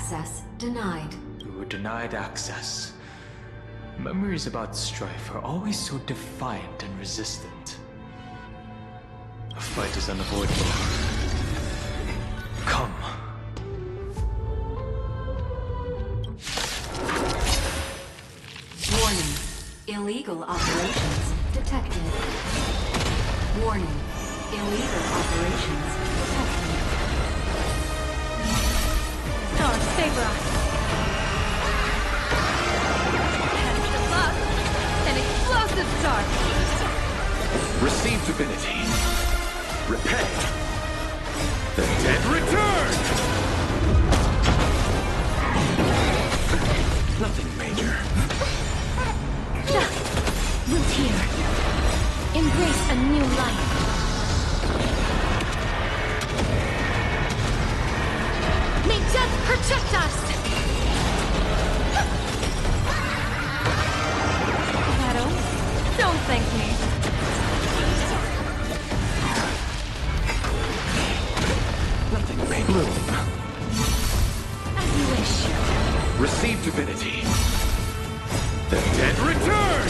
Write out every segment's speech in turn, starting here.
Access denied. We were denied access. Memories about strife are always so defiant and resistant. A fight is unavoidable. Come. Warning. Illegal operations detected. Warning. Illegal operations detected. Star, favor us. Catch the bug. An explosive start. Receive divinity. Repay. The dead return! Nothing major. Root here. Embrace a new life. May death protect us! Shadow, don't thank me. Nothing major. Bloom. As you wish. Receive divinity. The dead return!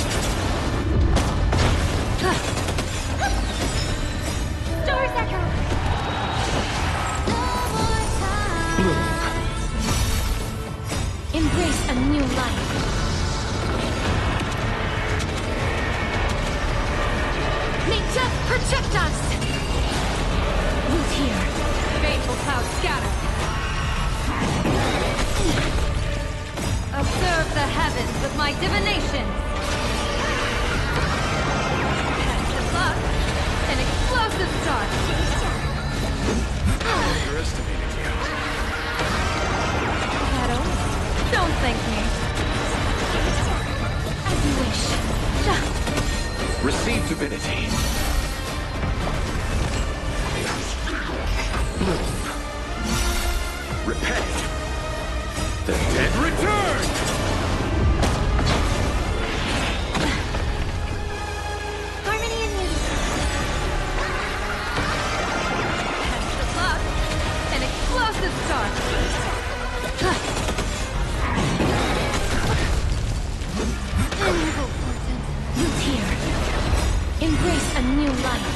Stars echo! Bloom. Embrace a new life. May death protect us! Root here. Fateful clouds scatter. Observe the heavens with my divination. Catch the bug. An explosive start. Underestimated you. Shadow, don't thank me. As you wish. Receive divinity. Bloom. Repay. The dead return! Harmony and music. Catch the bug. An explosive start. Root here. Embrace a new life.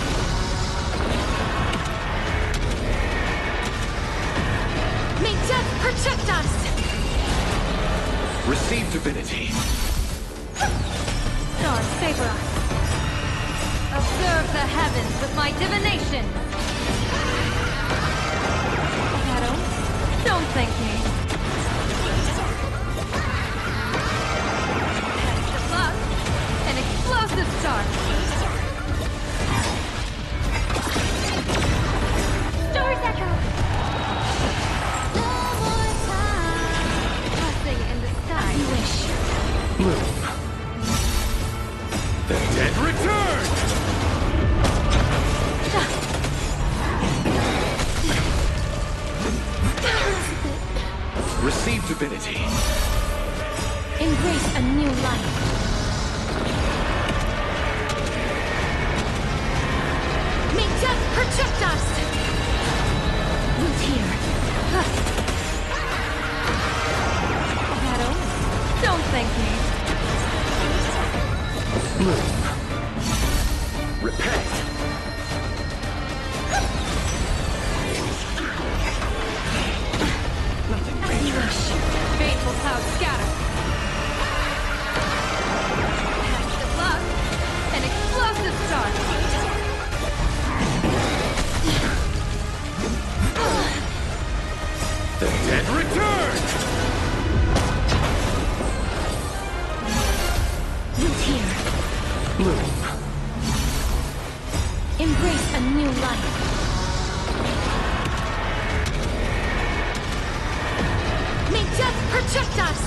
May death protect us! Receive divinity. Stars favor us. Observe the heavens with my divination. Shadow, don't thank me. Catch the bug. An explosive start. Stars echo. Blessing in the sky. You wish. Bloom. The dead return! Receive divinity. Embrace a new life. May death protect us! Root here. Shadow, don't thank me. Bloom. Repay. Nothing major. Fateful clouds scatter. Catch the bug. An explosive start. The dead return! Root here. Bloom. Embrace a new life. May death protect us!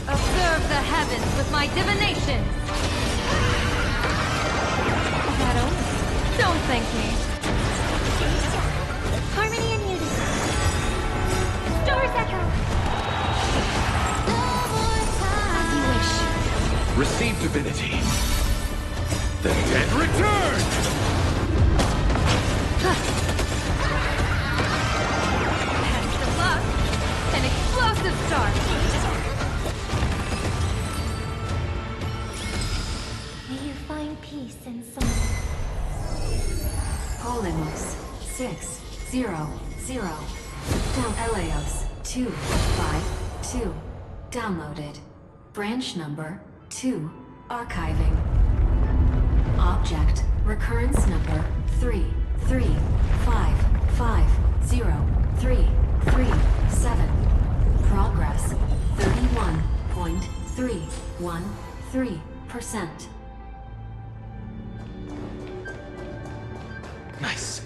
Observe the heavens with my divination. Shadow, don't thank me. Harmony and music. Stars echo. As you wish. Receive divinity. The dead return! of Starfleet. May you find peace in sorrow. Polymos 600. Down Eleos 252. Downloaded. Branch number 2. Archiving. Object recurrence number 3355037. Progress 31.313%. Nice.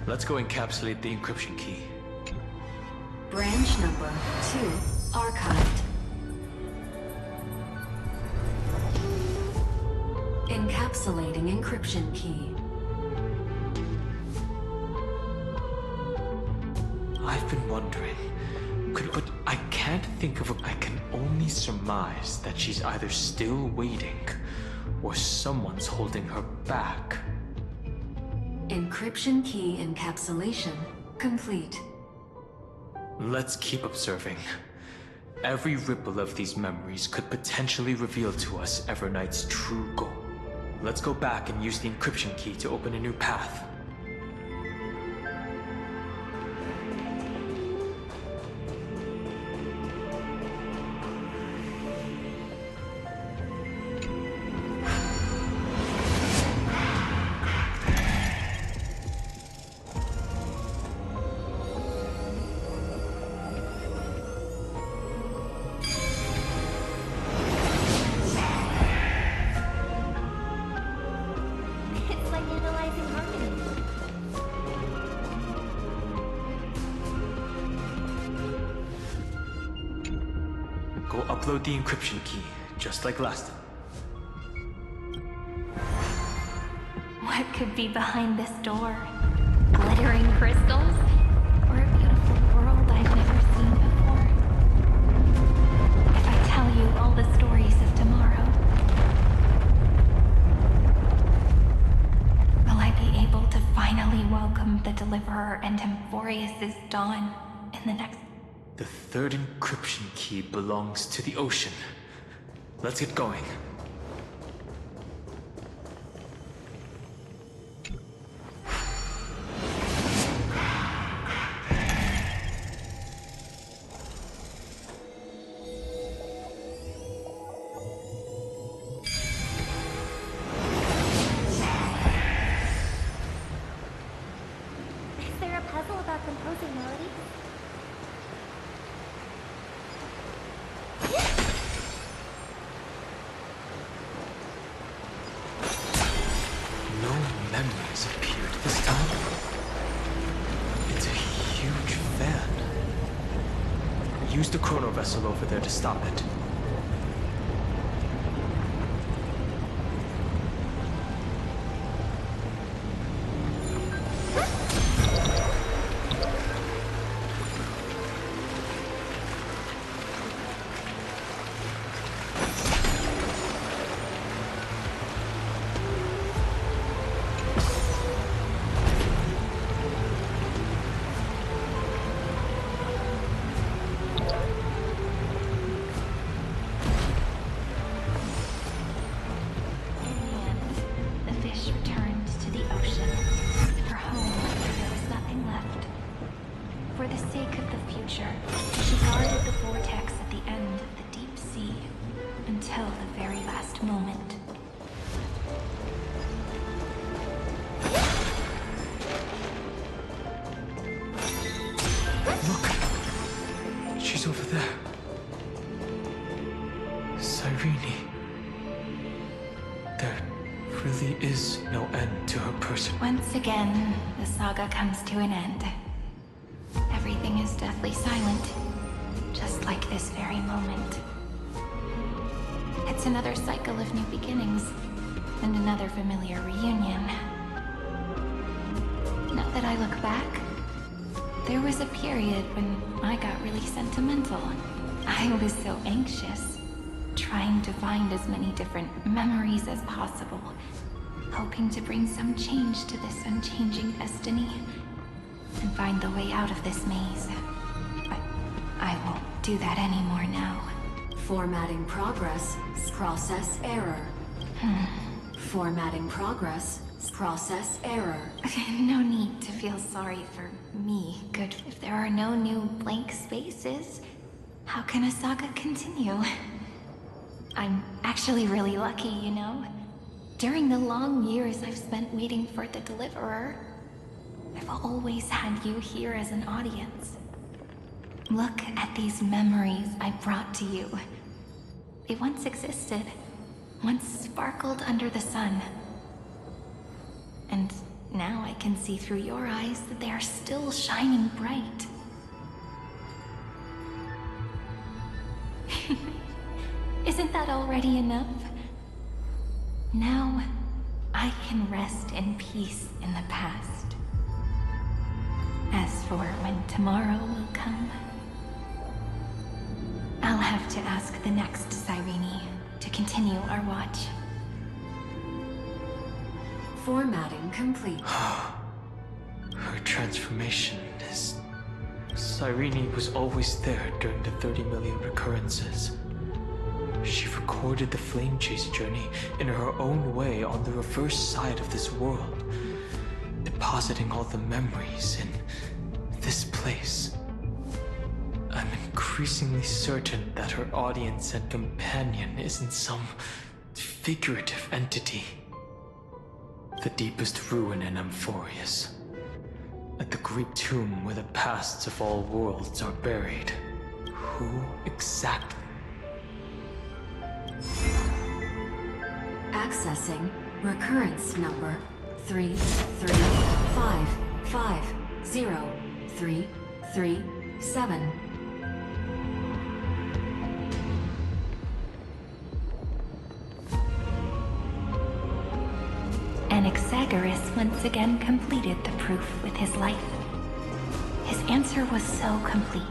Let's go encapsulate the encryption key. Branch number 2 archived. Encapsulating encryption key. I've been wondering, but I can't think of I can only surmise that she's either still waiting, or someone's holding her back. Encryption key encapsulation complete. Let's keep observing. Every ripple of these memories could potentially reveal to us Everknight's true goal. Let's go back and use the encryption key to open a new path. It's like analyzing harmony. Go upload the encryption key, just like last time. What could be behind this door? Glittering crystals? Or a beautiful world I've never seen before? If I tell you all the stories of tomorrow, will I be able to finally welcome the Deliverer and Emphorius' dawn in the next... The third encryption key belongs to the ocean. Let's get going. Is there a puzzle about composing melody? No memories appeared this time. It's a huge fan. Use the chrono vessel over there to stop it. For the sake of the future, she guarded the vortex at the end of the deep sea until the very last moment. Look! She's over there. Cyrene. There really is no end to her person. Once again, the saga comes to an end. Everything is deathly silent, just like this very moment. It's another cycle of new beginnings, and another familiar reunion. Now that I look back, there was a period when I got really sentimental. I was so anxious, trying to find as many different memories as possible, hoping to bring some change to this unchanging destiny, and find the way out of this maze. But I won't. do that anymore now. Formatting progress. Process error. Formatting progress. Process error. No need to feel sorry for me. Good. If there are no new blank spaces, how can a saga continue? I'm actually really lucky, you know? During the long years I've spent waiting for the Deliverer, I've always had you here as an audience. Look at these memories I brought to you. They once existed, once sparkled under the sun. And now I can see through your eyes that they are still shining bright. Isn't that already enough? Now, I can rest in peace in the past. As for when tomorrow will come, I'll have to ask the next Cyrene to continue our watch. Formatting complete. Her transformation is... Cyrene was always there during the 30 million recurrences. She recorded the Flame Chase journey in her own way on the reverse side of this world, depositing all the memories in this place. I'm increasingly certain that her audience and companion isn't some figurative entity. The deepest ruin in Amphorius. At the Greek tomb where the pasts of all worlds are buried. Who exactly? Accessing recurrence number 335503337. Anaxagoras once again completed the proof with his life. His answer was so complete.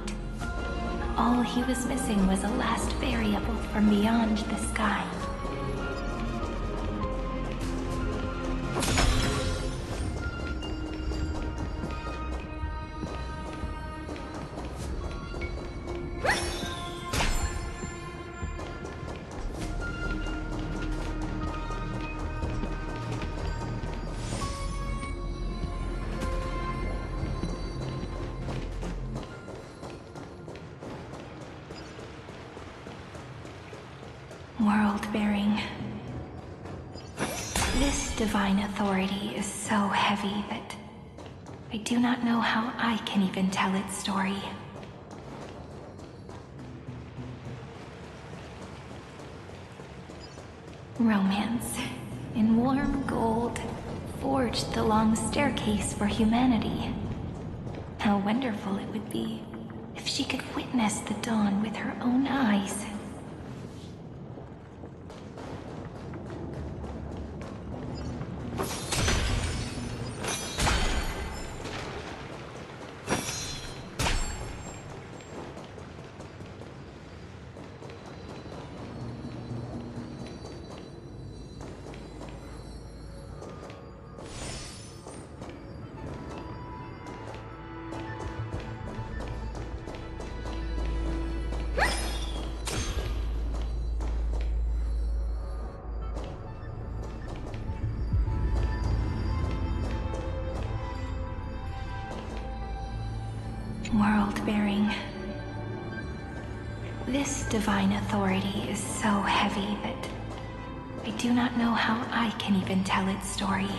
All he was missing was a last variable from beyond the sky. World-bearing. This divine authority is so heavy that I do not know how I can even tell its story. Romance, in warm gold, forged the long staircase for humanity. How wonderful it would be if she could witness the dawn with her own eyes. World-bearing. This divine authority is so heavy that I do not know how I can even tell its story.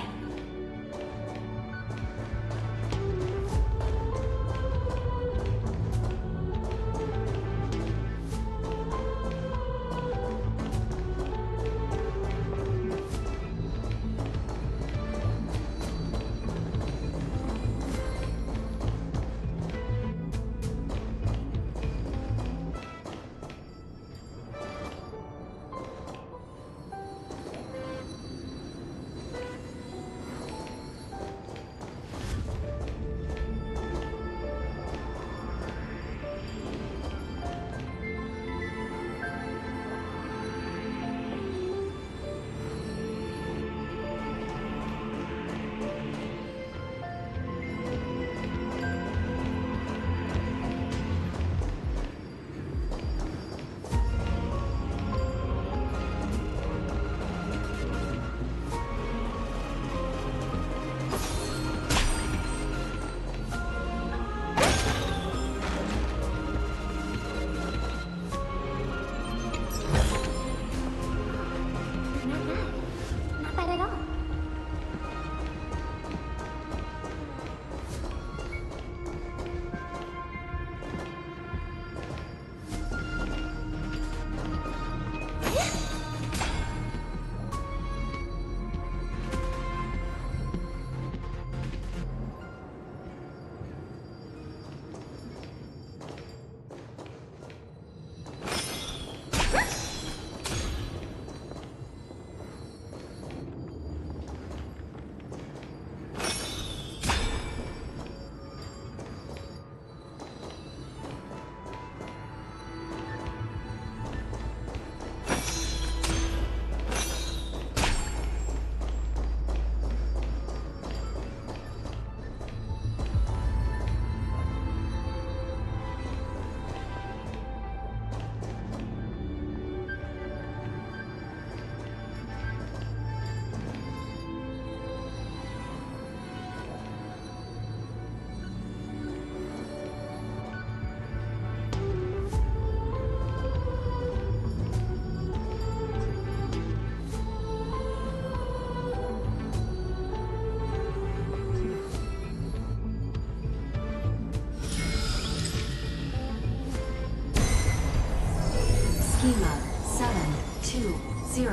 HEMA 720.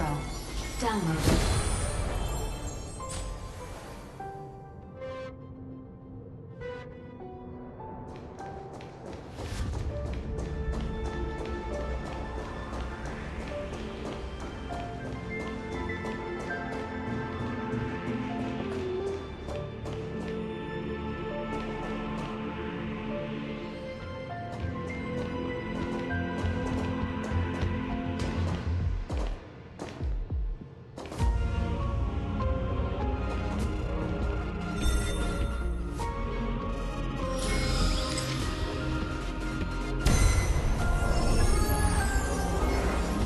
Downloaded.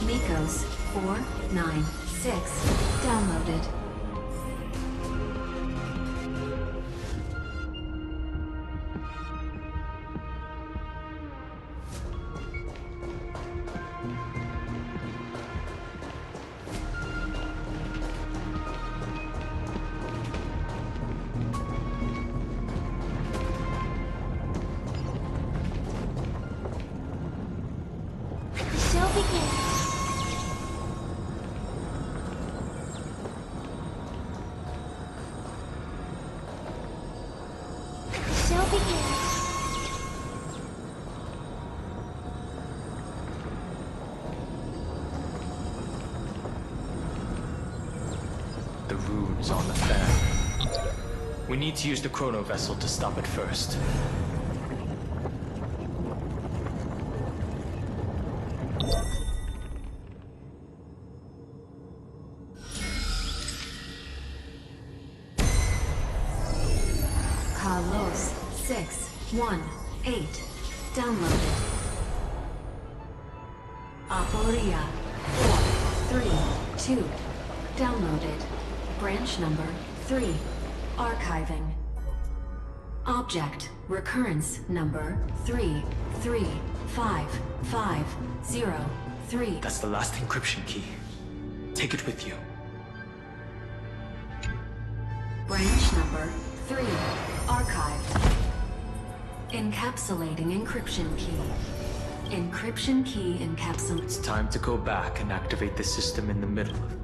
Nikos 496. Downloaded. The show begins. Show begins. The rune is on the fan. We need to use the chrono vessel to stop it first. Carlos 618. Downloaded. Aporia 432. Downloaded. Branch number 3. Archiving. Object recurrence number 335503. That's the last encryption key. Take it with you. Branch number 3. Archived. Encapsulating encryption key. Encryption key encapsulate. It's time to go back and activate the system in the middle of it.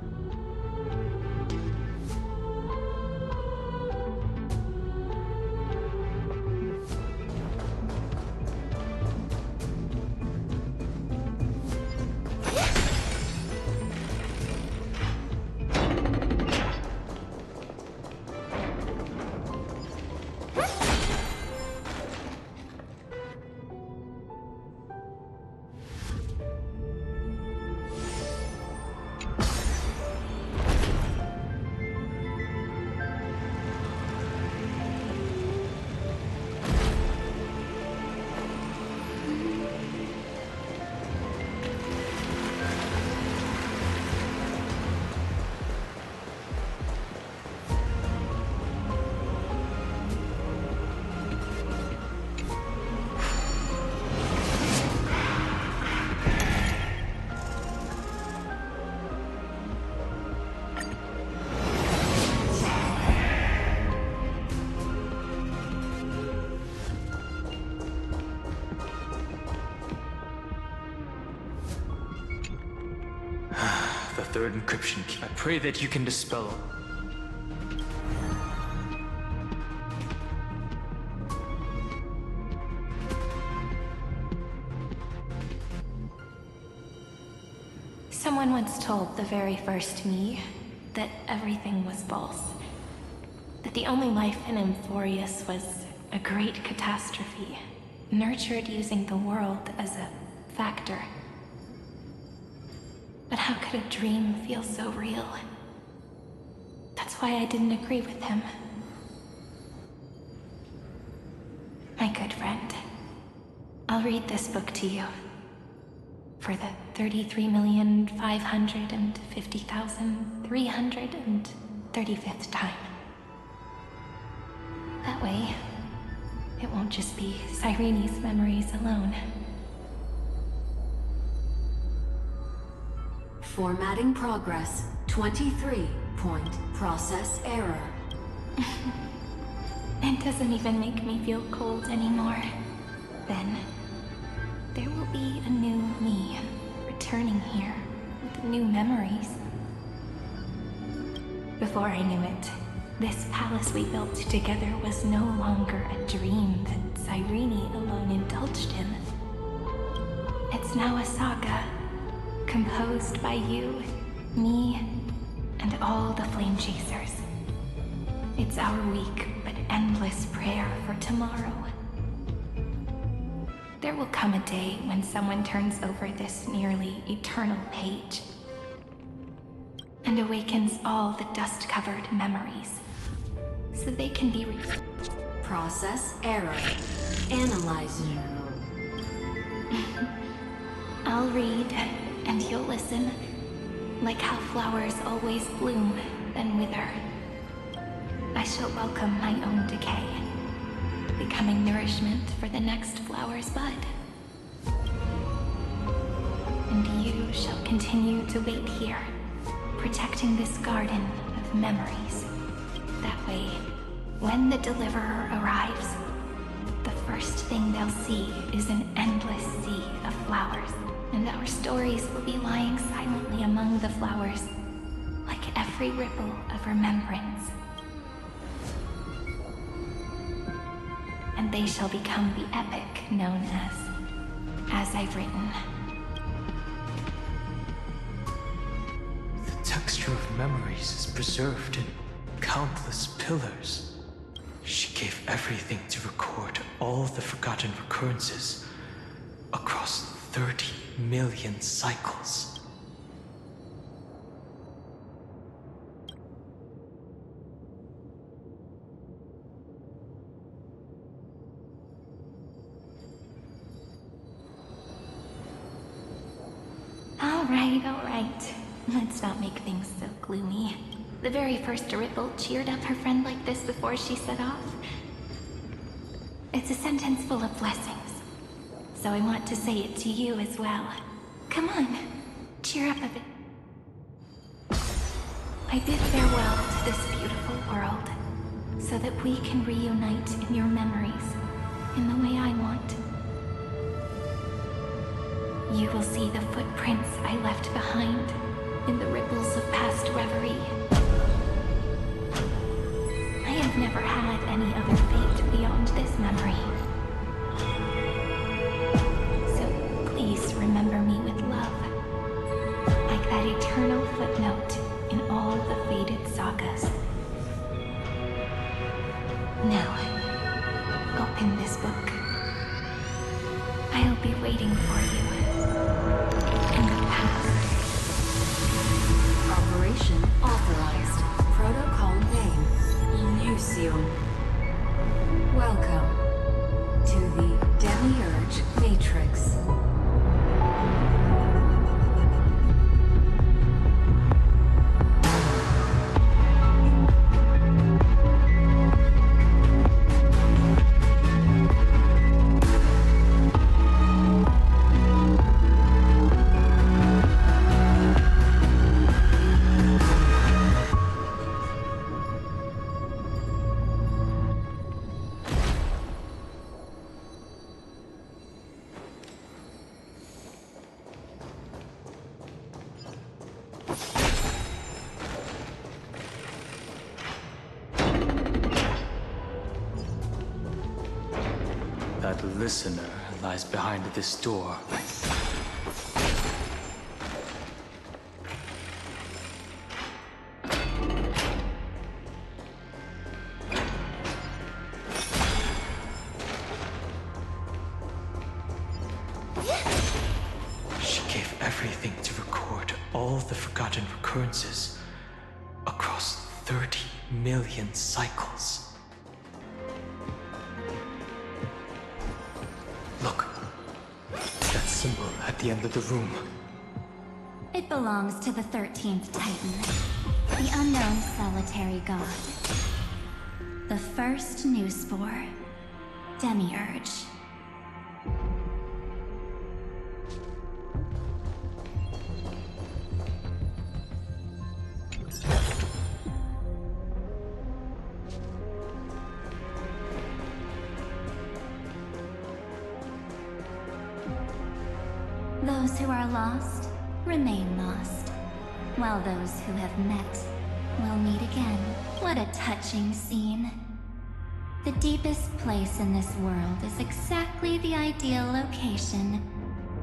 The third encryption key. I pray that you can dispel it. Someone once told the very first me that everything was false. That the only life in Amphorius was a great catastrophe, nurtured using the world as a factor. But how could a dream feel so real? That's why I didn't agree with him. My good friend, I'll read this book to you. For the 33,550,335th time. That way, it won't just be Cyrene's memories alone. Formatting progress. 23-point process error. It doesn't even make me feel cold anymore. Then, there will be a new me, returning new memories. Before I knew it, this palace we built together was no longer a dream that Cyrene alone indulged in. It's now a saga, composed by you, me, and all the Flame Chasers. It's our weak but endless prayer for tomorrow. There will come a day when someone turns over this nearly eternal page and awakens all the dust-covered memories, so they can be Process error. Analyzing. I'll read, and you'll listen, like how flowers always bloom, then wither. I shall welcome my own decay, becoming nourishment for the next flower's bud. And you shall continue to wait here, protecting this garden of memories. That way, when the Deliverer arrives, the first thing they'll see is an endless sea of flowers, and our stories will be lying silently among the flowers, like every ripple of remembrance. And they shall become the epic known as I've written. The texture of memories is preserved in countless pillars. She gave everything to record all the forgotten recurrences across 30 million cycles. All right. Let's not make things so gloomy. The very first Ripple cheered up her friend like this before she set off. It's a sentence full of blessings, so I want to say it to you as well. Come on, cheer up a bit. I bid farewell to this beautiful world, so that we can reunite in your memories, in the way I want. You will see the footprints I left behind in the ripples of past reverie. I have never had any other fate beyond this memory. So please remember me with love, like that eternal footnote in all the faded sagas. Now, open this book. I'll be waiting for you in the past. Operation authorized. Protocol name, Lucium. Welcome to the Demiurge Matrix. That listener lies behind this door. She gave everything to record all the forgotten recurrences across 30 million cycles. Look, that symbol at the end of the room. It belongs to the 13th Titan, the unknown solitary god. The first new spore, Demiurge. Those who are lost remain lost, while those who have met will meet again. What a touching scene. The deepest place in this world is exactly the ideal location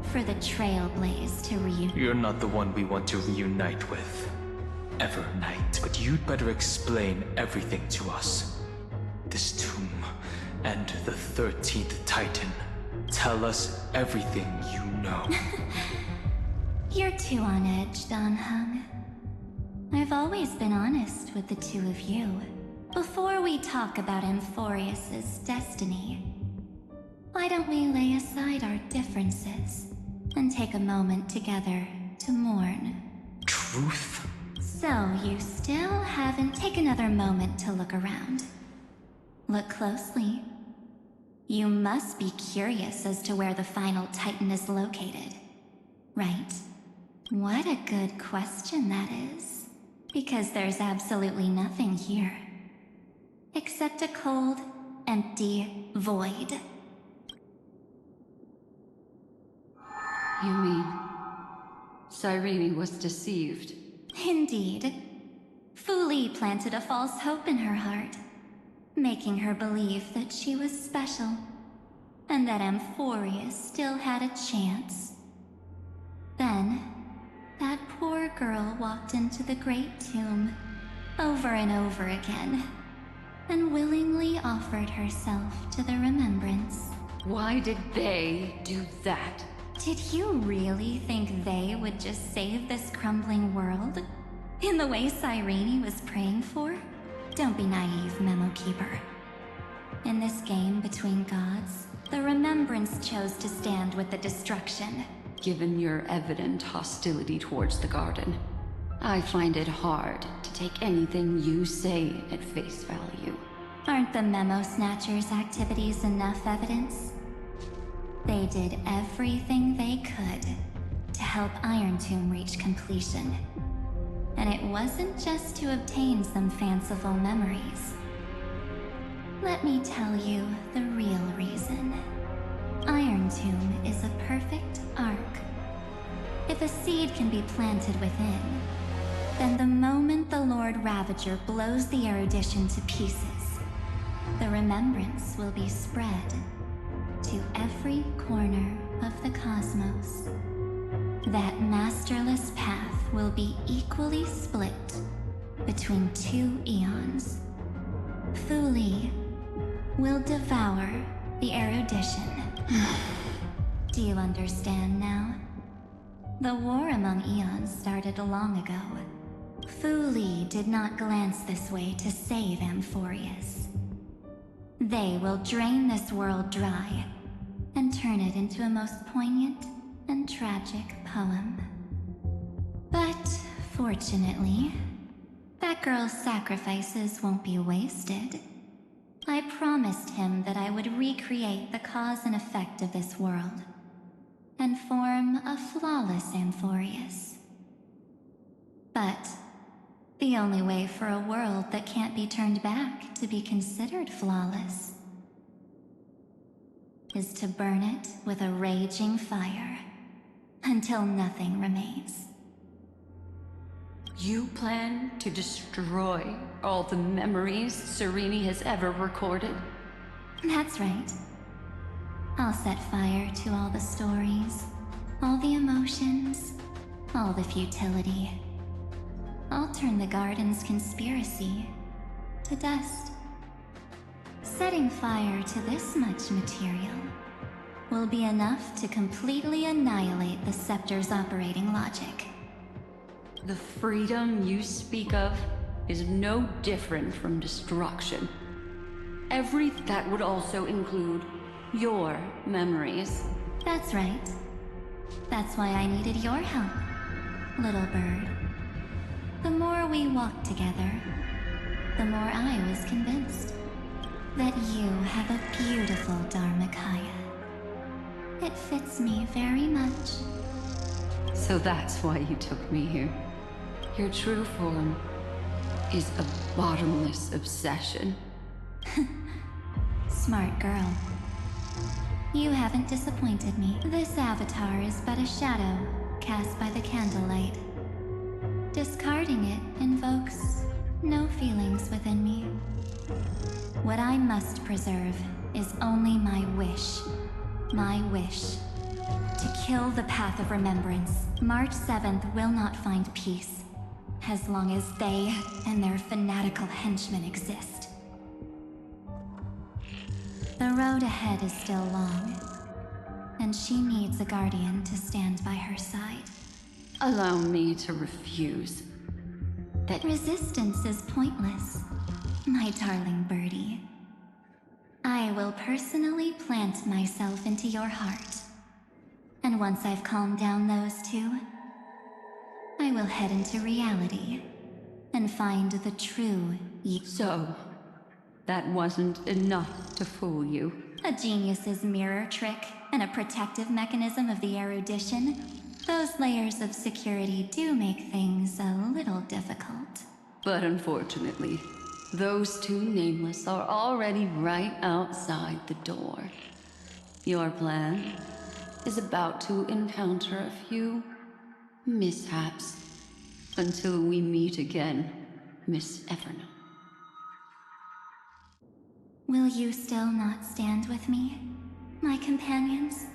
for the Trailblaze to reunite. You're not the one we want to reunite with, Evernight. But you'd better explain everything to us. This tomb and the 13th Titan. Tell us everything you know. You're too on edge, Don Hung. I've always been honest with the two of you. Before we talk about Amphorius's destiny, why don't we lay aside our differences and take a moment together to mourn? Truth? So you still haven't taken another moment to look around. Look closely. You must be curious as to where the final Titan is located, right? What a good question that is. Because there's absolutely nothing here. Except a cold, empty void. You mean Cyrene was deceived? Indeed. Fu Li planted a false hope in her heart, making her believe that she was special, and that Amphorius still had a chance. Then, that poor girl walked into the Great Tomb, over and over again, and willingly offered herself to the remembrance. Why did they do that? Did you really think they would just save this crumbling world? In the way Cyrene was praying for? Don't be naive, Memo Keeper. In this game between gods, the remembrance chose to stand with the destruction. Given your evident hostility towards the garden, I find it hard to take anything you say at face value. Aren't the Memo Snatchers' activities enough evidence? They did everything they could to help Iron Tomb reach completion. And it wasn't just to obtain some fanciful memories. Let me tell you the real reason. Iron Tomb is a perfect arc. If a seed can be planted within, then the moment the Lord Ravager blows the erudition to pieces, the remembrance will be spread to every corner of the cosmos. That masterless path will be equally split between two eons. Fu Li will devour the erudition. Do you understand now? The war among eons started long ago. Fu Li did not glance this way to save Amphorius. They will drain this world dry and turn it into a most poignant and tragic poem. But fortunately, that girl's sacrifices won't be wasted. I promised him that I would recreate the cause and effect of this world and form a flawless Amphorius. But the only way for a world that can't be turned back to be considered flawless is to burn it with a raging fire until nothing remains. You plan to destroy all the memories Cyrene has ever recorded? That's right. I'll set fire to all the stories, all the emotions, all the futility. I'll turn the garden's conspiracy to dust. Setting fire to this much material will be enough to completely annihilate the Scepter's operating logic. The freedom you speak of is no different from destruction. That would also include your memories. That's right. That's why I needed your help, little bird. The more we walked together, the more I was convinced that you have a beautiful Dharmakaya. It fits me very much. So that's why you took me here. Your true form is a bottomless obsession. Smart girl. You haven't disappointed me. This avatar is but a shadow, cast by the candlelight. Discarding it invokes no feelings within me. What I must preserve is only my wish. My wish. To kill the path of remembrance. March 7th will not find peace, as long as they and their fanatical henchmen exist. The road ahead is still long, and she needs a guardian to stand by her side. Allow me to refuse. That resistance is pointless, my darling birdie. I will personally plant myself into your heart. And once I've calmed down those two, I will head into reality and find the true you. So, that wasn't enough to fool you. A genius's mirror trick and a protective mechanism of the erudition. Those layers of security do make things a little difficult. But unfortunately, those two nameless are already right outside the door. Your plan is about to encounter a few mishaps until we meet again, Miss Everno. Will you still not stand with me, my companions?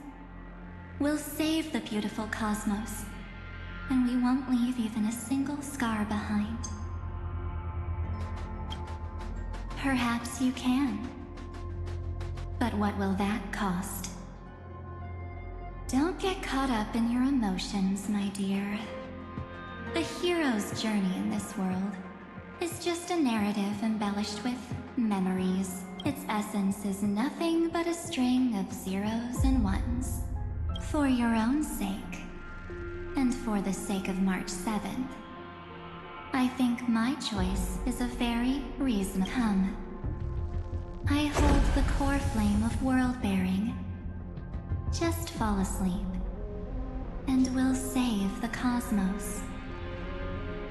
We'll save the beautiful cosmos, and we won't leave even a single scar behind. Perhaps you can. But what will that cost? Don't get caught up in your emotions, my dear. The hero's journey in this world is just a narrative embellished with memories. Its essence is nothing but a string of zeros and ones. For your own sake, and for the sake of March 7th, I think my choice is a very reasonable. Come. I hold the core flame of world-bearing. Just fall asleep, and we'll save the cosmos.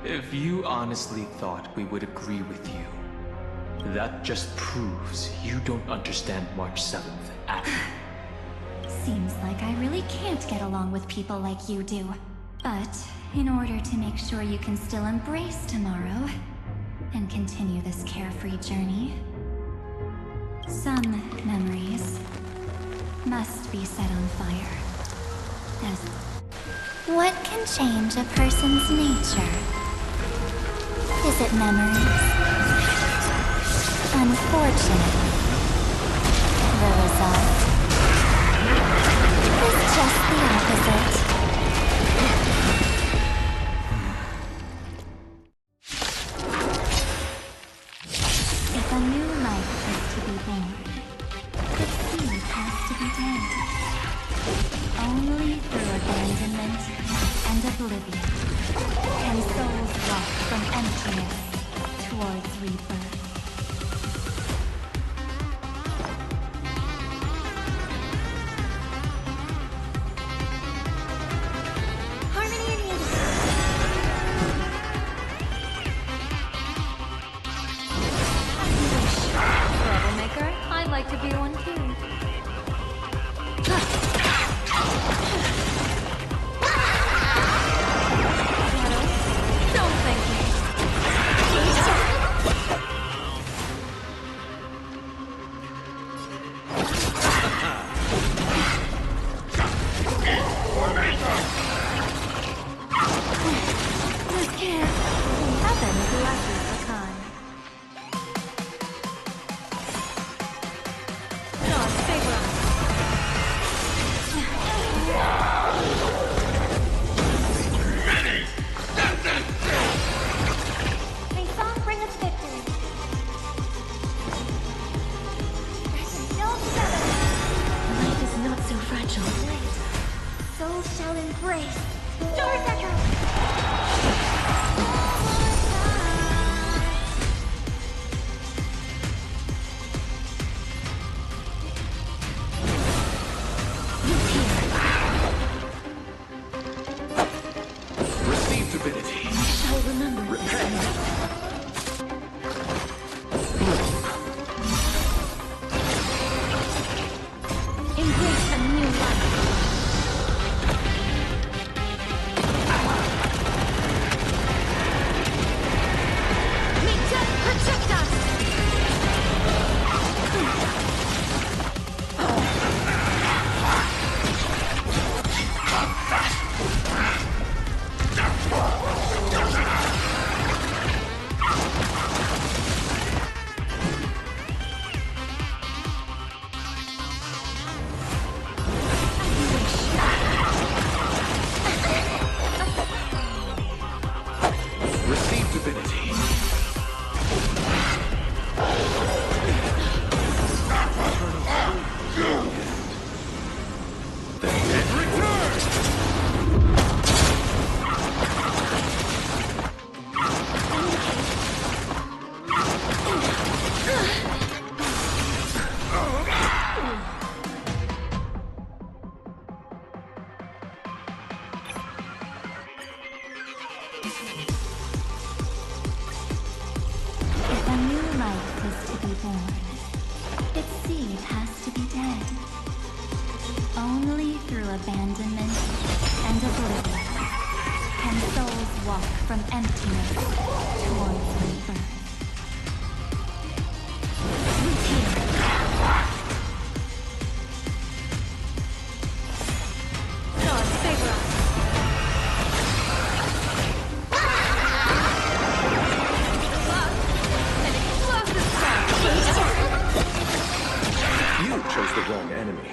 If you honestly thought we would agree with you, that just proves you don't understand March 7th at all. Seems like I really can't get along with people like you do. But in order to make sure you can still embrace tomorrow and continue this carefree journey, some memories must be set on fire. As what can change a person's nature? Is it memories? Unfortunately, the result is just the opposite. If a new life is to be born, the seed has to be dead. Only through abandonment and oblivion can souls walk from emptiness towards rebirth. Harmony in the Troublemaker, I'd like to be one too. Don't thank me. This can't. Heaven blesses the kind. God's favor. May song bring us victory. Life is not so fragile. Souls shall embrace. Stars echo. Receive divinity. Shall remember. Repent. Embrace a new life. walk from emptiness towards rebirth. You chose the wrong enemy.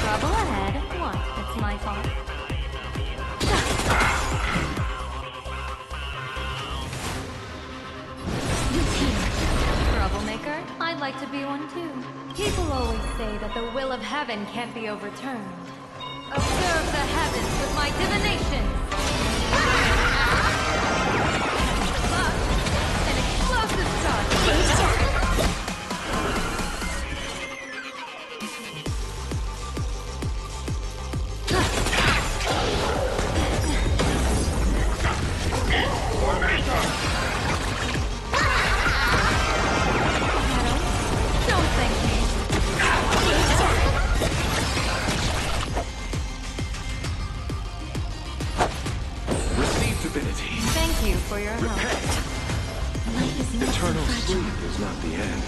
Trouble ahead. What? It's my fault. Troublemaker? I'd like to be one too. People always say that the will of heaven can't be overturned. Observe the heavens with my divinations! An explosive charge! Don't thank me. Receive divinity. Thank you for your help. Eternal sleep is not the end.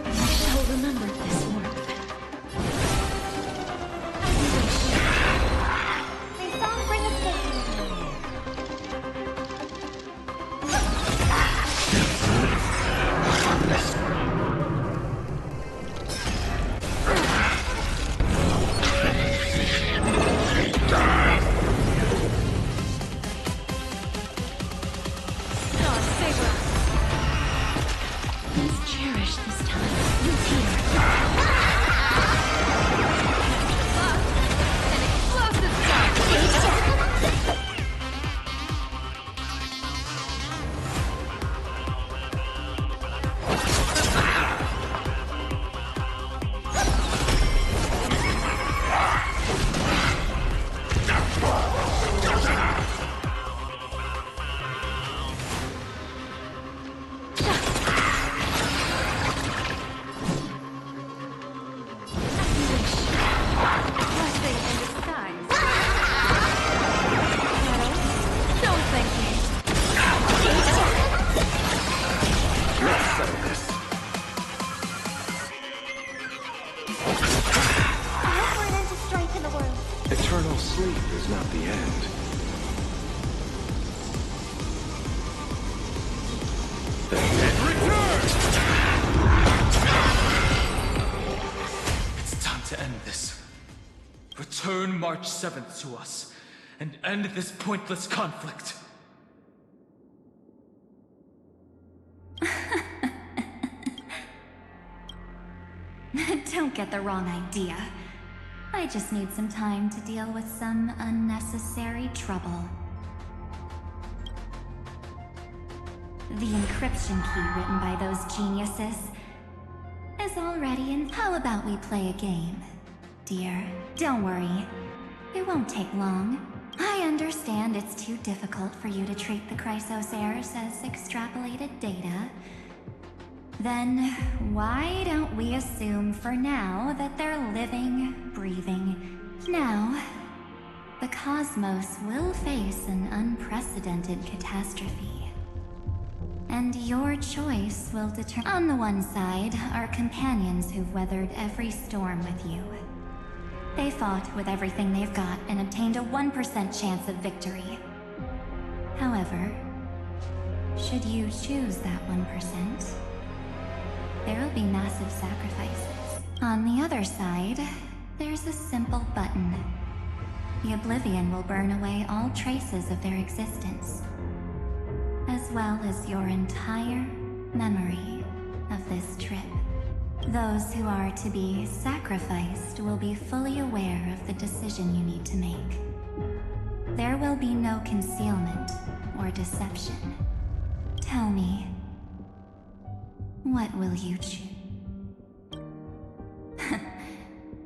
I shall remember this word. May song bring us victory. God save us. Let's cherish this time. Look here. An explosive charge! Blessing in disguise. Don't thank me. Let's settle this. I hope we're into strength in the world. Eternal sleep is not the end. It's time to end this. Return March 7th to us, and end this pointless conflict. Don't get the wrong idea. I just need some time to deal with some unnecessary trouble. The encryption key written by those geniuses is already in. How about we play a game, dear? Don't worry. It won't take long. I understand it's too difficult for you to treat the Chrysos heirs as extrapolated data. Then why don't we assume for now that they're living, breathing. Now, the cosmos will face an unprecedented catastrophe. And your choice will determine. On the one side are companions who've weathered every storm with you. They fought with everything they've got and obtained a 1% chance of victory. However, should you choose that 1%, there will be massive sacrifices. On the other side, there's a simple button. The oblivion will burn away all traces of their existence, as well as your entire memory of this trip. Those who are to be sacrificed will be fully aware of the decision you need to make. There will be no concealment or deception. Tell me, what will you choose?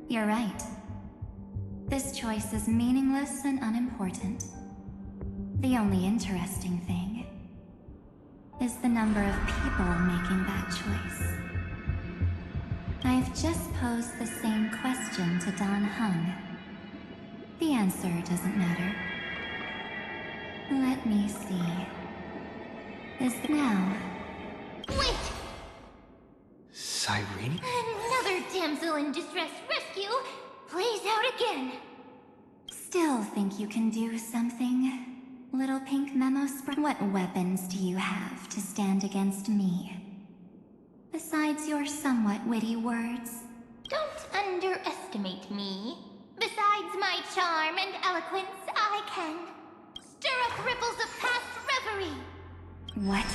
You're right. This choice is meaningless and unimportant. The only interesting thing is the number of people making that choice. I've just posed the same question to Dan Heng. The answer doesn't matter. Let me see. Is now... Wait! Cyrene? Another damsel in distress rescue plays out again. Still think you can do something? Little pink memo spray? What weapons do you have to stand against me? Besides your somewhat witty words? Don't underestimate me. Besides my charm and eloquence, I can stir up ripples of past reverie. What?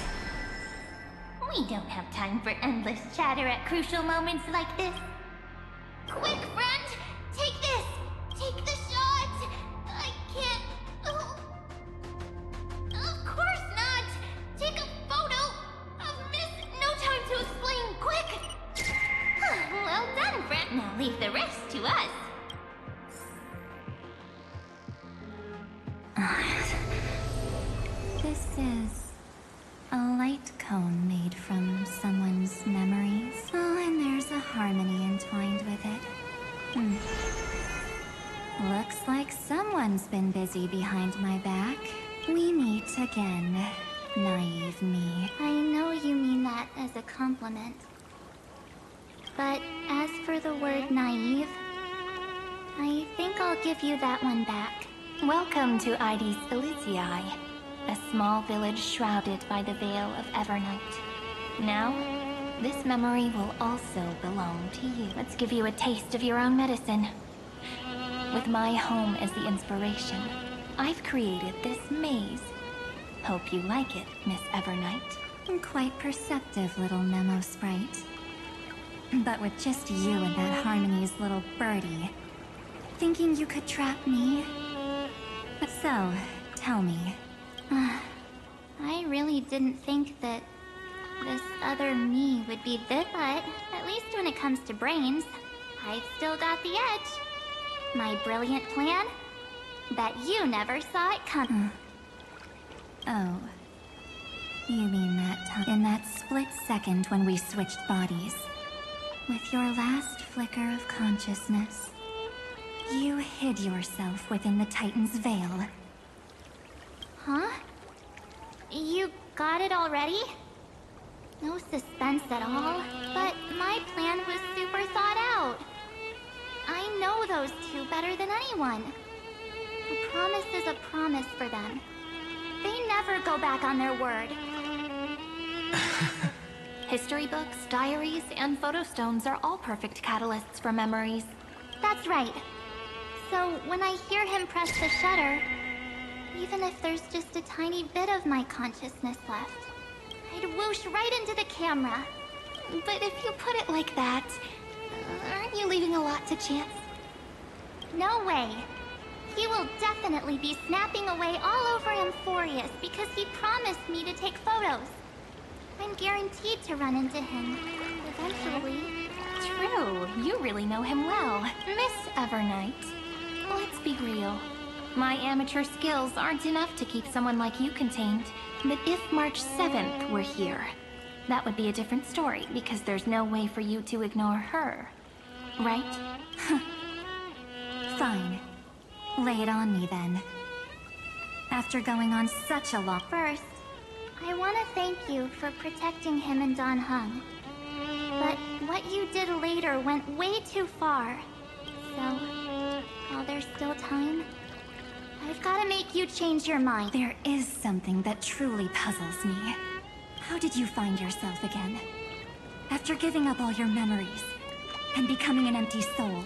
We don't have time for endless chatter at crucial moments like this. Quick, friend! Take this! Take the shot! I can't... Oh. Of course not! Take a photo of Miss... No time to explain, quick! Well done, friend. Now leave the rest to us. This is a light cone made from someone's memories. Oh, and there's a harmony entwined with it. Looks like someone's been busy behind my back. We meet again, naive me. I know you mean that as a compliment. But as for the word naive, I think I'll give you that one back. Welcome to Ides Elysiae, a small village shrouded by the veil of Evernight. Now, this memory will also belong to you. Let's give you a taste of your own medicine. With my home as the inspiration, I've created this maze. Hope you like it, Miss Evernight. Quite perceptive little memo sprite. But with just you and that Harmony's little birdie, thinking you could trap me? So, tell me. I really didn't think that this other me would be this, but at least when it comes to brains, I've still got the edge. My brilliant plan? Bet you never saw it come. Oh. You mean that time in that split second when we switched bodies? With your last flicker of consciousness, you hid yourself within the Titan's veil. Huh? You got it already? No suspense at all, but my plan was super thought out. I know those two better than anyone. A promise is a promise for them. They never go back on their word. History books, diaries, and photostones are all perfect catalysts for memories. That's right. So when I hear him press the shutter, even if there's just a tiny bit of my consciousness left, I'd whoosh right into the camera. But if you put it like that, aren't you leaving a lot to chance? No way. He will definitely be snapping away all over Amphorius because he promised me to take photos. I'm guaranteed to run into him, eventually. True, you really know him well. Miss Evernight, let's be real. My amateur skills aren't enough to keep someone like you contained. But if March 7th were here, that would be a different story, because there's no way for you to ignore her. Right? Fine. Lay it on me then. After going on such a long... First, I want to thank you for protecting him and Dan Heng. But what you did later went way too far. So, while there's still time, I've got to make you change your mind. There is something that truly puzzles me. How did you find yourself again? After giving up all your memories and becoming an empty soul.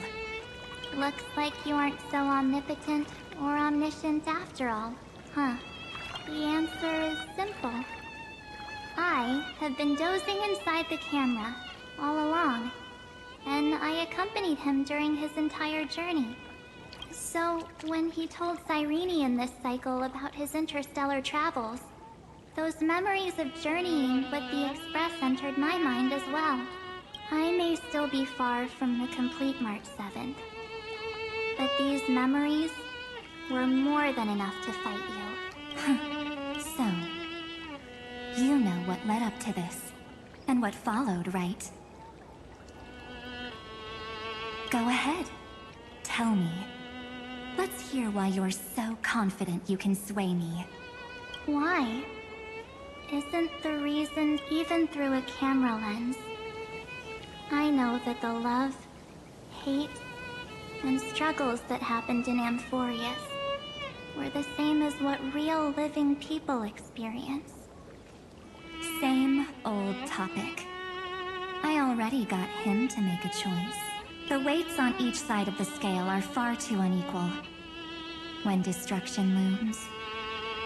Looks like you aren't so omnipotent. or omniscient after all, huh? The answer is simple. I have been dozing inside the camera all along, and I accompanied him during his entire journey. So, when he told Cyrene in this cycle about his interstellar travels, those memories of journeying with the Express entered my mind as well. I may still be far from the complete March 7th, but these memories were more than enough to fight you. So, you know what led up to this, and what followed, right? Go ahead. Tell me. Let's hear why you're so confident you can sway me. Why? Isn't the reason even through a camera lens? I know that the love, hate, and struggles that happened in Amphorius were the same as what real living people experience. Same old topic. I already got him to make a choice. The weights on each side of the scale are far too unequal. When destruction looms,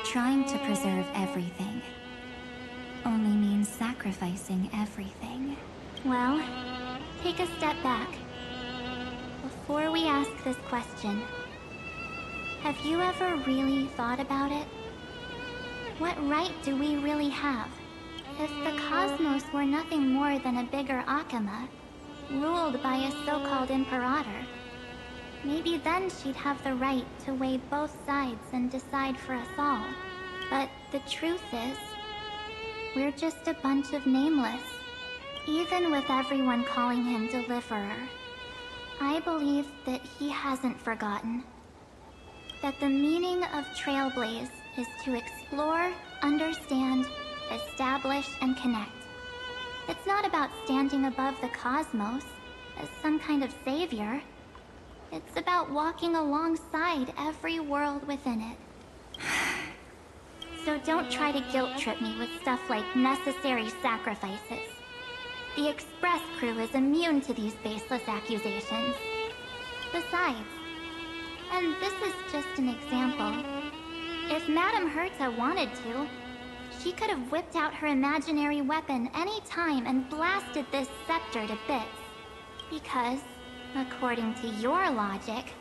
trying to preserve everything only means sacrificing everything. Well, take a step back. Before we ask this question, have you ever really thought about it? What right do we really have? If the cosmos were nothing more than a bigger Akama, ruled by a so-called Imperator, maybe then she'd have the right to weigh both sides and decide for us all. But the truth is, we're just a bunch of nameless. Even with everyone calling him Deliverer, I believe that he hasn't forgotten. That the meaning of Trailblaze is to explore, understand, establish, and connect. It's not about standing above the cosmos as some kind of savior. It's about walking alongside every world within it. So don't try to guilt-trip me with stuff like necessary sacrifices. The Express crew is immune to these baseless accusations. Besides, and this is just an example, if Madame Herta wanted to, she could have whipped out her imaginary weapon any time and blasted this scepter to bits. Because, according to your logic,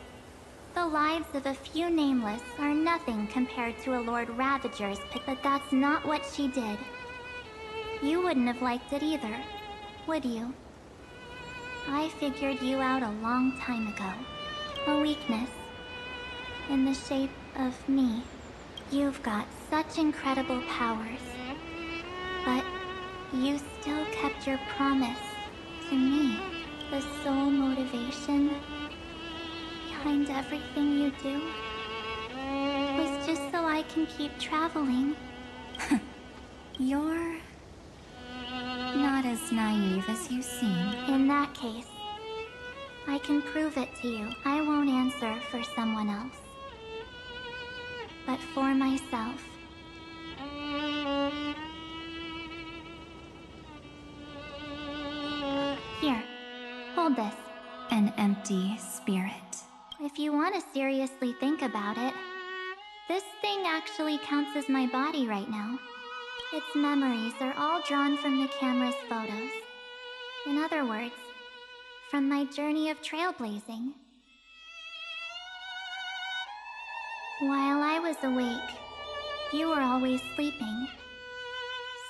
the lives of a few nameless are nothing compared to a Lord Ravager's pick, but that's not what she did. You wouldn't have liked it either, would you? I figured you out a long time ago. A weakness. In the shape of me. You've got such incredible powers. But you still kept your promise to me. The sole motivation behind everything you do was just so I can keep traveling. You're not as naive as you seem. In that case, I can prove it to you. I won't answer for someone else, but for myself. Here, hold this. An empty spirit. If you want to seriously think about it, this thing actually counts as my body right now. Its memories are all drawn from the camera's photos. In other words, from my journey of trailblazing. While I was awake, you were always sleeping.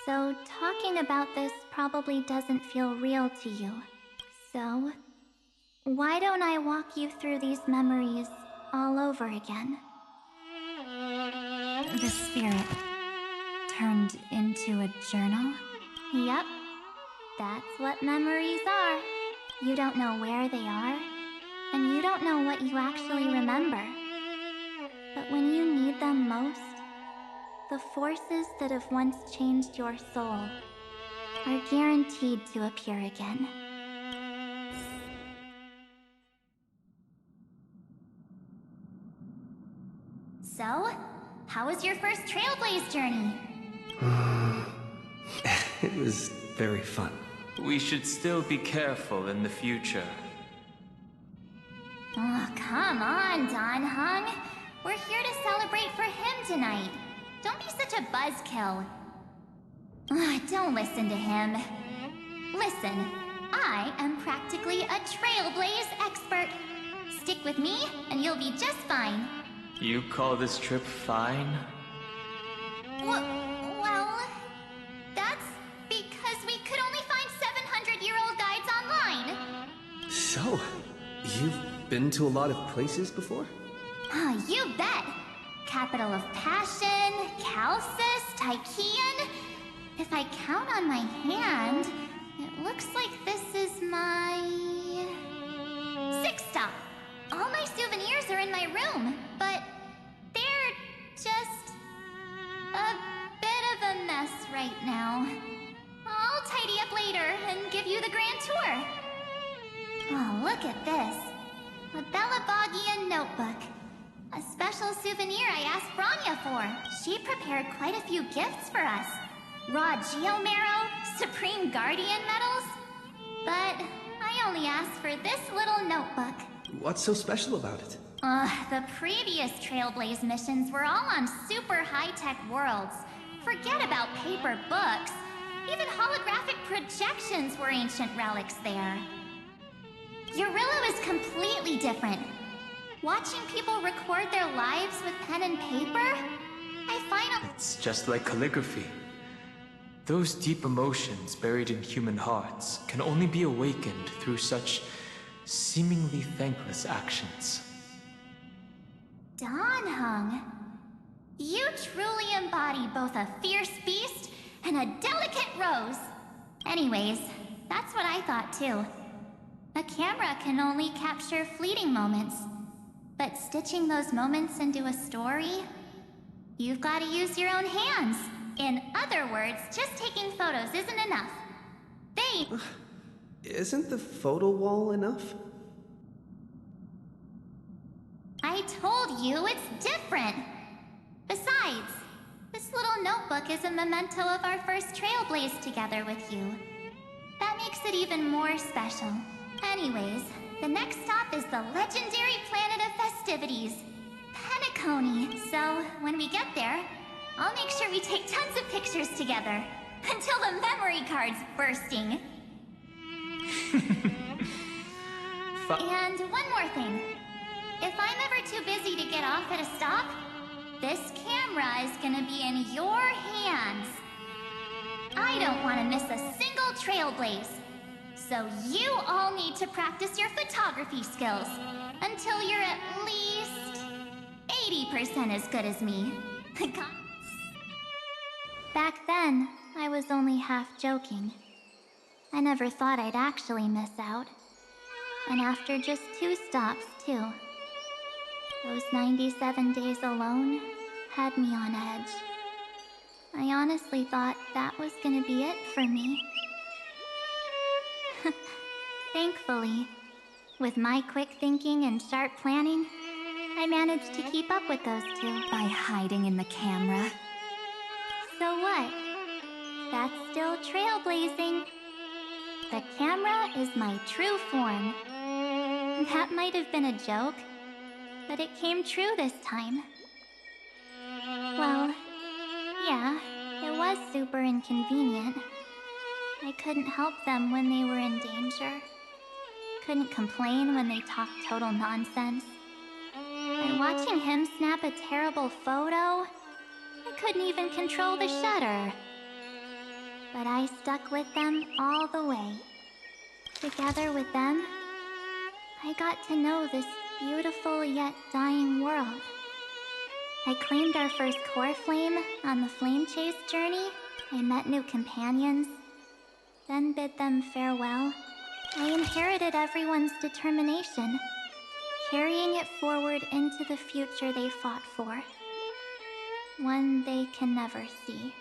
So talking about this probably doesn't feel real to you. So, why don't I walk you through these memories all over again? The spirit turned into a journal? Yep. That's what memories are. You don't know where they are, and you don't know what you actually remember. But when you need them most, the forces that have once changed your soul are guaranteed to appear again. So, how was your first Trailblaze journey? It was very fun. We should still be careful in the future. Oh, come on, Don Hung. We're here to celebrate for him tonight. Don't be such a buzzkill. Don't listen to him. Listen, I am practically a trailblaze expert. Stick with me, and you'll be just fine. You call this trip fine? Well, that's because we could only find 700-year-old guides online. So, you've been to a lot of places before? You bet. Capital of Passion, Calcis, Tychean. If I count on my hand, it looks like this is my 6th stop. All my souvenirs are in my room, but they're just a bit of a mess right now. I'll tidy up later and give you the grand tour. Oh, look at this. A Belabogian notebook. A special souvenir I asked Branya for. She prepared quite a few gifts for us. Raw Geomarrow, Supreme Guardian medals. But I only asked for this little notebook. What's so special about it? The previous Trailblaze missions were all on super high-tech worlds. Forget about paper books. Even holographic projections were ancient relics there. Eurillo is completely different. Watching people record their lives with pen and paper, I find It's just like calligraphy. Those deep emotions buried in human hearts can only be awakened through such seemingly thankless actions. Danheng, you truly embody both a fierce beast and a delicate rose. Anyways, that's what I thought too. A camera can only capture fleeting moments, but stitching those moments into a story, you've got to use your own hands. In other words, just taking photos isn't enough. Isn't the photo wall enough? I told you it's different. Besides, this little notebook is a memento of our first Trailblaze together with you. That makes it even more special. Anyways, the next stop is the legendary planet of festivities, Penacony. So, when we get there, I'll make sure we take tons of pictures together. Until the memory card's bursting. And one more thing. If I'm ever too busy to get off at a stop, this camera is gonna be in your hands. I don't want to miss a single Trailblaze. So you all need to practice your photography skills until you're at least 80% as good as me. Back then, I was only half joking. I never thought I'd actually miss out. And after just 2 stops, too. Those 97 days alone had me on edge. I honestly thought that was gonna be it for me. Thankfully, with my quick thinking and sharp planning, I managed to keep up with those 2. By hiding in the camera. So what? That's still trailblazing. The camera is my true form. That might have been a joke, but it came true this time. Well, yeah, it was super inconvenient. I couldn't help them when they were in danger. Couldn't complain when they talked total nonsense. And watching him snap a terrible photo, I couldn't even control the shutter. But I stuck with them all the way. Together with them, I got to know this beautiful yet dying world. I claimed our first core flame on the flame chase journey. I met new companions, then bid them farewell. I inherited everyone's determination, carrying it forward into the future they fought for. One they can never see.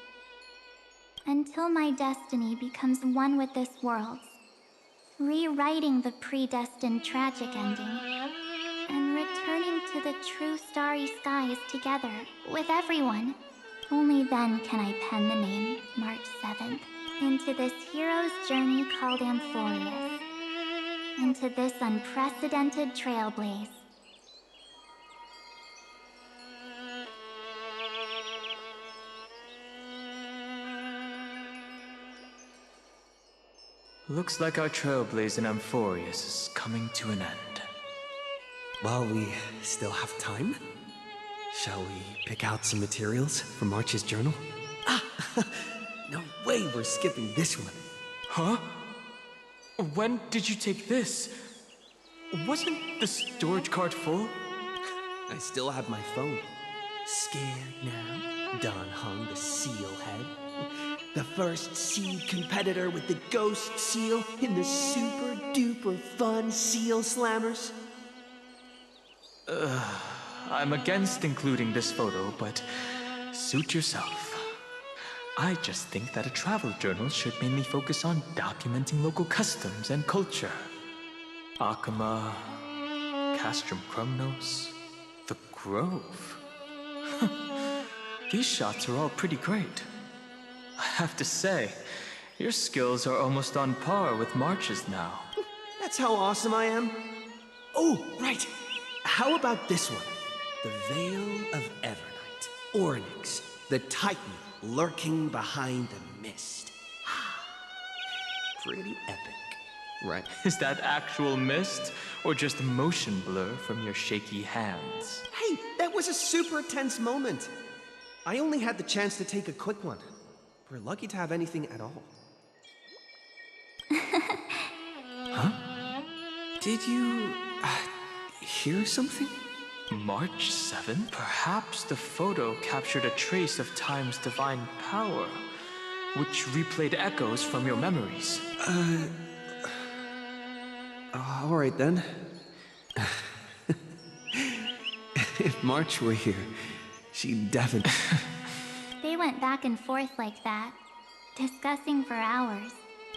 Until my destiny becomes one with this world's, rewriting the predestined tragic ending, and returning to the true starry skies together with everyone. Only then can I pen the name March 7th into this hero's journey called Amphorius, into this unprecedented trailblaze. Looks like our trailblaze in Amphorius is coming to an end. While we still have time, shall we pick out some materials for March's journal? Ah! No way we're skipping this one. Huh? When did you take this? Wasn't the storage cart full? I still have my phone. Scared now? Don Hung, the seal head. The first seed competitor with the ghost seal in the super duper fun seal slammers. I'm against including this photo, but suit yourself. I just think that a travel journal should mainly focus on documenting local customs and culture. Akama, Castrum Krumnos, the Grove. These shots are all pretty great. I have to say, your skills are almost on par with March's now. That's how awesome I am. Oh, right. How about this one? The Veil of Evernight. Ornyx, the Titan lurking behind the mist. Pretty epic, right? Is that actual mist, or just motion blur from your shaky hands? Hey, that was a super tense moment. I only had the chance to take a quick one. We're lucky to have anything at all. Huh? Did you hear something? March 7th? Perhaps the photo captured a trace of time's divine power, which replayed echoes from your memories. All right then. If March were here, she'd definitely... They went back and forth like that, discussing for hours.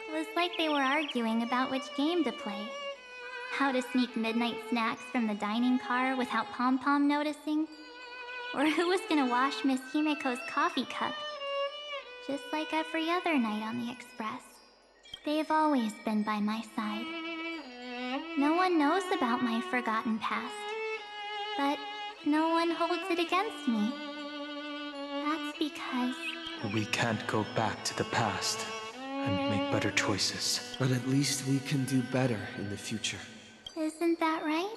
It was like they were arguing about which game to play. How to sneak midnight snacks from the dining car without Pom-Pom noticing. Or who was gonna wash Miss Himeko's coffee cup. Just like every other night on the Express. They've always been by my side. No one knows about my forgotten past. But no one holds it against me. That's because... We can't go back to the past and make better choices. But at least we can do better in the future. Isn't that right?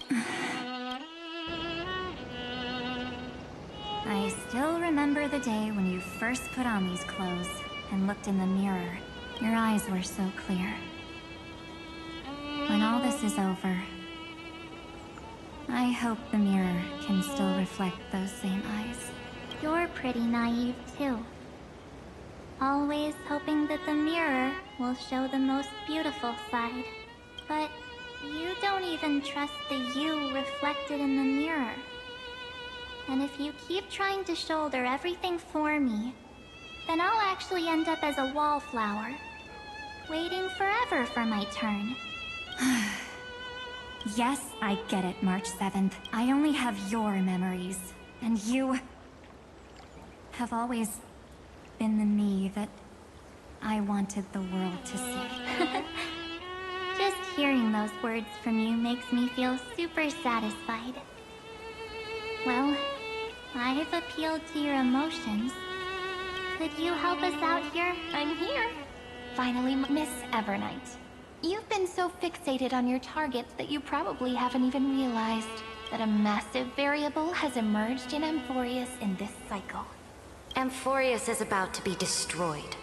I still remember the day when you first put on these clothes and looked in the mirror. Your eyes were so clear. When all this is over, I hope the mirror can still reflect those same eyes. You're pretty naive, too. Always hoping that the mirror will show the most beautiful side. But you don't even trust the you reflected in the mirror. And if you keep trying to shoulder everything for me, then I'll actually end up as a wallflower, waiting forever for my turn. Yes, I get it, March 7th. I only have your memories, and you have always been the me that I wanted the world to see. Just hearing those words from you makes me feel super satisfied. Well, I've appealed to your emotions. Could you help us out here? I'm here. Finally, Miss Evernight. You've been so fixated on your targets that you probably haven't even realized that a massive variable has emerged in Amphorius in this cycle. Amphorius is about to be destroyed.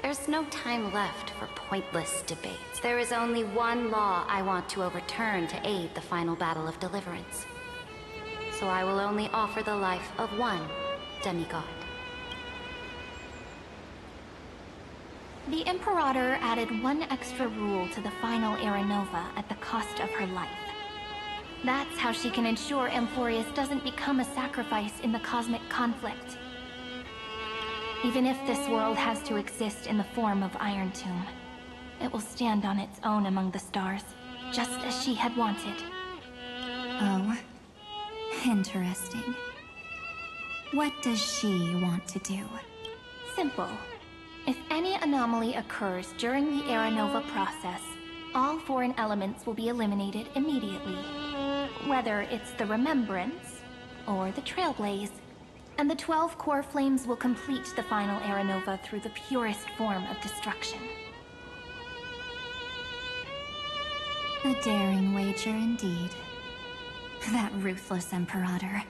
There's no time left for pointless debates. There is only one law I want to overturn to aid the final battle of deliverance. So I will only offer the life of one demigod. The Imperator added one extra rule to the final Aranova at the cost of her life. That's how she can ensure Amphorius doesn't become a sacrifice in the cosmic conflict. Even if this world has to exist in the form of Iron Tomb, it will stand on its own among the stars, just as she had wanted. Oh, interesting. What does she want to do? Simple. If any anomaly occurs during the Aranova process, all foreign elements will be eliminated immediately. Whether it's the Remembrance or the Trailblaze. And the 12 core flames will complete the final Aranova through the purest form of destruction. A daring wager indeed. That ruthless Imperator.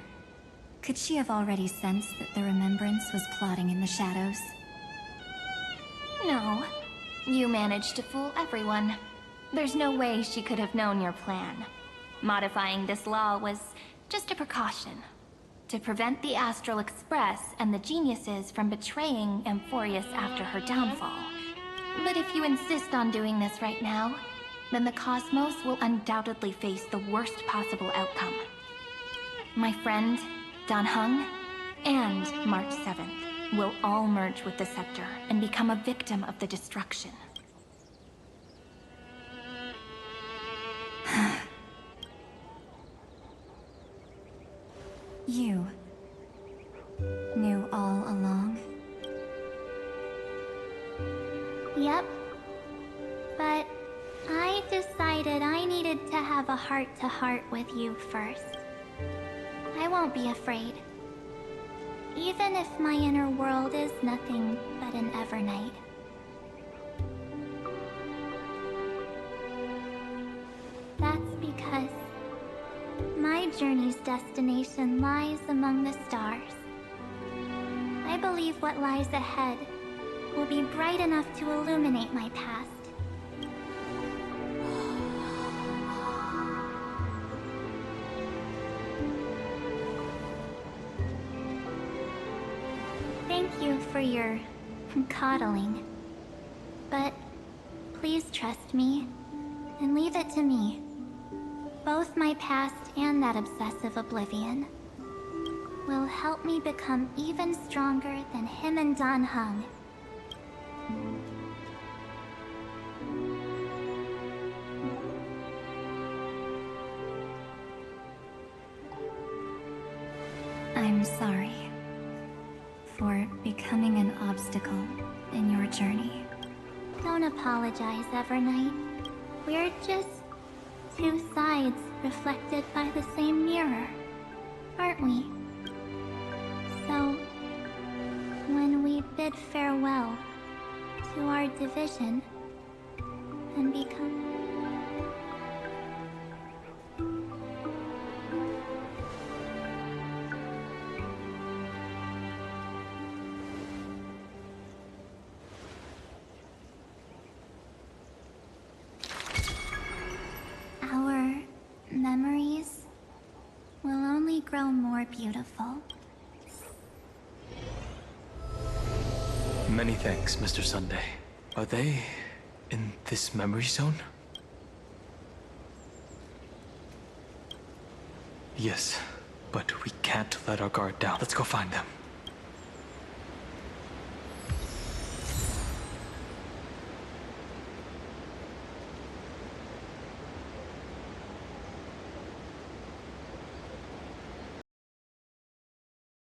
Could she have already sensed that the Remembrance was plotting in the shadows? No. You managed to fool everyone. There's no way she could have known your plan. Modifying this law was just a precaution. To prevent the Astral Express and the geniuses from betraying Amphorius after her downfall. But if you insist on doing this right now, then the Cosmos will undoubtedly face the worst possible outcome. My friend, Dan Heng, and March 7th will all merge with the Scepter and become a victim of the destruction. You knew all along? Yep. But I decided I needed to have a heart-to-heart with you first. I won't be afraid. Even if my inner world is nothing but an Evernight. That's because my journey's destination lies among the stars. I believe what lies ahead will be bright enough to illuminate my past. Thank you for your coddling. But please trust me and leave it to me. Both my past and that obsessive oblivion will help me become even stronger than him and Dan Heng. I'm sorry for becoming an obstacle in your journey. Don't apologize, Evernight. We're just two sides reflected by the same mirror, aren't we? So, when we bid farewell to our division and become... Our memories will only grow more beautiful. Many thanks, Mr. Sunday. Are they in this memory zone? Yes, but we can't let our guard down. Let's go find them.